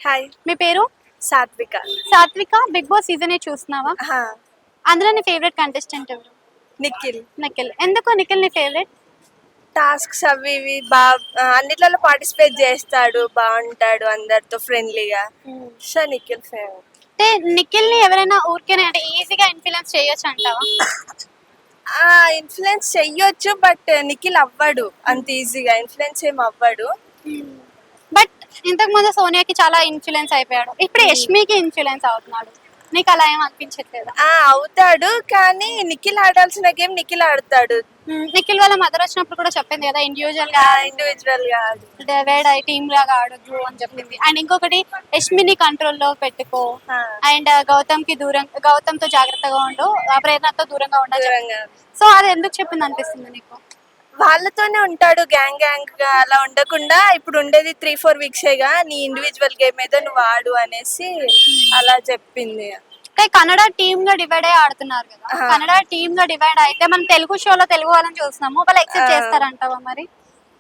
Hi. మీ పేరు? సాత్విక. సాత్విక. బిగ్ బాస్ సీజన్ 8 చూస్తున్నావా? హా. అందులో నీ ఫేవరెట్ కంటెస్టెంట్ ఎవరు? నిఖిల్. నిఖిల్. ఎందుకు నిఖిల్ నీ ఫేవరెట్? టాస్క్స్ అవి ఇవి అన్నిట్లలో పార్టిసిపేట్ చేస్తాడు, బాగుంటాడు, అందరితో ఫ్రెండ్లీగా. So Nikhil favourite. అంటే నిఖిల్ ని ఎవరైనా ఊరికేనే అంటే ఈజీగా ఇన్ఫ్లుయెన్స్ చేయొచ్చు అంటావా? ఇన్ఫ్లుయెన్స్ చెయ్యొచ్చు, బట్ నిఖిల్ అవ్వడు అంత ఈజీగా, ఇన్ఫ్లుయెన్స్ ఏం అవ్వడు. బట్ ఇంతకు ముందు సోనియాకి చాలా ఇన్ఫ్లుయెన్స్ అయిపోయాడు. ఇప్పుడు యష్మికి ఇన్ఫ్లుయెన్స్ అవుతున్నాడు. నీకు అలా ఏం అనిపించట్లేదా? అవుతాడు, కానీ నిఖిల్ ఆడాల్సిన గేమ్ నిఖిల్ ఆడతాడు. నిఖిల్ వాళ్ళ మదర్ వచ్చినప్పుడు కూడా చెప్పింది కదా, ఇండివిజువల్ గా డివైడ్ అయ్యి టీమ్ లాగా ఆడొద్దు అని చెప్పింది. అండ్ ఇంకొకటి యష్మిని కంట్రోల్లో పెట్టుకో, అండ్ గౌతమ్ తో జాగ్రత్తగా ఉండు, ప్రేరణతో దూరంగా ఉండాలి. సో అది ఎందుకు చెప్పింది అనిపిస్తుంది నీకు? వాళ్ళతోనే ఉంటాడు, గ్యాంగ్ గా అలా ఉండకుండా ఇప్పుడు ఉండేది 3-4 వీక్సేగా, నీ ఇండివిజువల్ గేమ్ ఏదో నువ్వు ఆడు అనేసి అలా చెప్పింది. కన్నడ టీమ్ గా డివైడ్ అయ్యి ఆడుతున్నారు కదా, కన్నడ టీమ్ గా డివైడ్ అయితే మనం తెలుగు షోలో తెలుగు వాళ్ళని చూస్తున్నాము, వాళ్ళు ఎక్సెప్ట్ చేస్తారంటావా? మరి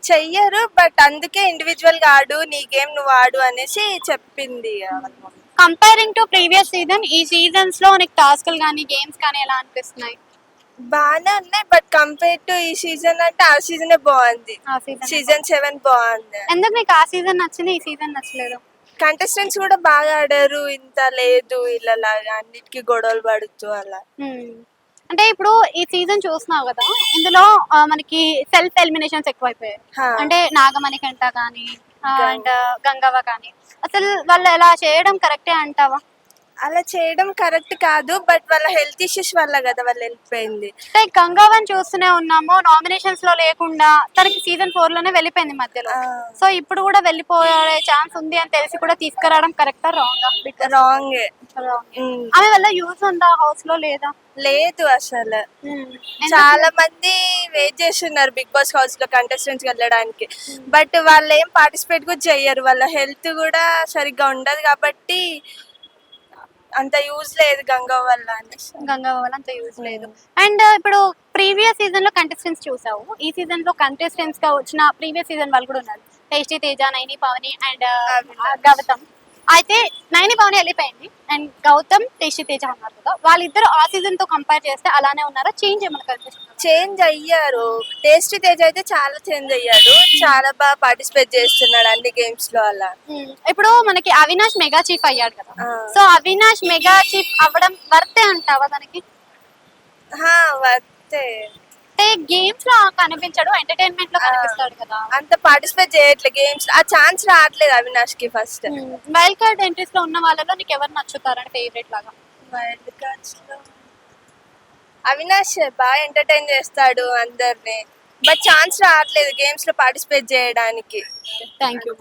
చెయ్యరు, బట్ అందుకే ఇండివిజువల్ గా ఆడు, నీ గేమ్ నువ్వు ఆడు అనేసి చెప్పింది. కంపేరింగ్ టు ప్రీవియస్ సీజన్, ఈ సీజన్స్ లో నీకు టాస్క్లు కానీ గేమ్స్ కానీ ఎలా అనిపిస్తున్నాయి? బాగానే ఉన్నాయి, బట్ కంపేర్ టు ఈ సీజన్ అంటే ఆ సీజనే బాగుంది. సీజన్ 7 బాగుంది. ఎందుకు నీకు ఆ సీజన్ నచ్చింది, ఈ సీజన్ నచ్చలేదు? కంటెస్టెంట్స్ కూడా బాగా ఆడారు, ఇంత లేదు ఇలాగా అన్నిటికీ గొడవలు పడుతూ అలా. అంటే ఇప్పుడు ఈ సీజన్ చూస్తున్నావు కదా, ఇందులో మనకి సెల్ఫ్ ఎలిమినేషన్స్ ఎక్కువైపోయాయి. అంటే నాగమణి కంట కానీ అండ్ గంగవ్వ కానీ, అసలు వాళ్ళు ఎలా చేయడం కరెక్టే అంటావా? అలా చేయడం కరెక్ట్ కాదు, బట్ వాళ్ళ హెల్త్ ఇష్యూస్ వల్ల కదా వాళ్ళు వెళ్ళిపోయింది. గంగావని చూస్తూనే ఉన్నాము, నామినేషన్స్ లో లేకుండా తనకి సీజన్ 4 లోనే వెళ్ళిపోయింది మధ్యలో. సో ఇప్పుడు కూడా వెళ్ళిపోయే ఛాన్స్ ఉంది అని తెలిసి కూడా తీసుకురావడం కరెక్టా రాంగ్? ఆమె వల్ల యూజ్ ఉందా హౌస్ లో? లేదా? లేదు అసలు. చాలా మంది వెయిట్ చేస్తున్నారు బిగ్ బాస్ హౌస్ లో కంటెస్టెంట్స్ వెళ్ళడానికి, బట్ వాళ్ళు ఏం పార్టిసిపేట్ కూడా చెయ్యరు, వాళ్ళ హెల్త్ కూడా సరిగ్గా ఉండదు కాబట్టి అంత యూజ్ లేదు గంగవ్వ వల్ల అంత యూజ్ లేదు. అండ్ ఇప్పుడు ప్రీవియస్ సీజన్ లో కంటెస్టెంట్స్ చూసావు, ఈ సీజన్ లో కంటెస్టెంట్స్ గా వచ్చిన ప్రీవియస్ సీజన్ వాళ్ళు కూడా ఉన్నారు. Tasty Teja, Naini Pavani and Gautam. అయితే నైని పవని వెళ్ళిపోయింది అండ్ గౌతమ్ టేస్టీ తేజ ఉన్నారు కదా, వాళ్ళిద్దరు ఆ సీజన్ తో కంపేర్ చేస్తే అలానే ఉన్నారా? చేంజ్ ఏమన్నా కనిపిస్తుంది? చేంజ్ అయ్యారు. టేస్టీ తేజ అయితే చాలా చేంజ్ అయ్యాడు, చాలా బాగా పార్టిసిపేట్ చేస్తున్నాడు అన్ని గేమ్స్ లో అలా. ఇప్పుడు మనకి అవినాష్ మెగా చీఫ్ అయ్యాడు కదా, సో అవినాష్ మెగా చీఫ్ అవ్వడం వర్తే అంటావా దానికి? వర్తే. అంటే గేమ్స్ లో కనిపించాడు, ఎంటర్టైన్మెంట్ లో కనిపిస్తాడు కదా, అంత పార్టిసిపేట్ చేయట్లేదు గేమ్స్, ఆ ఛాన్స్ రావట్లేదు అవినాష్ కి. ఫస్ట్ వైల్డ్ కార్డ్ ఎంట్రీస్ లో ఉన్న వాళ్ళలో నీకు ఎవరు నచ్చుతారని ఫేవరెట్ లాగా? వైల్డ్ కార్డ్స్ లో అవినాష్ బాగా ఎంటర్టైన్ చేస్తాడు అందరిని, బట్ ఛాన్స్ రావట్లేదు గేమ్స్ లో పార్టిసిపేట్ చేయడానికి. Thank you.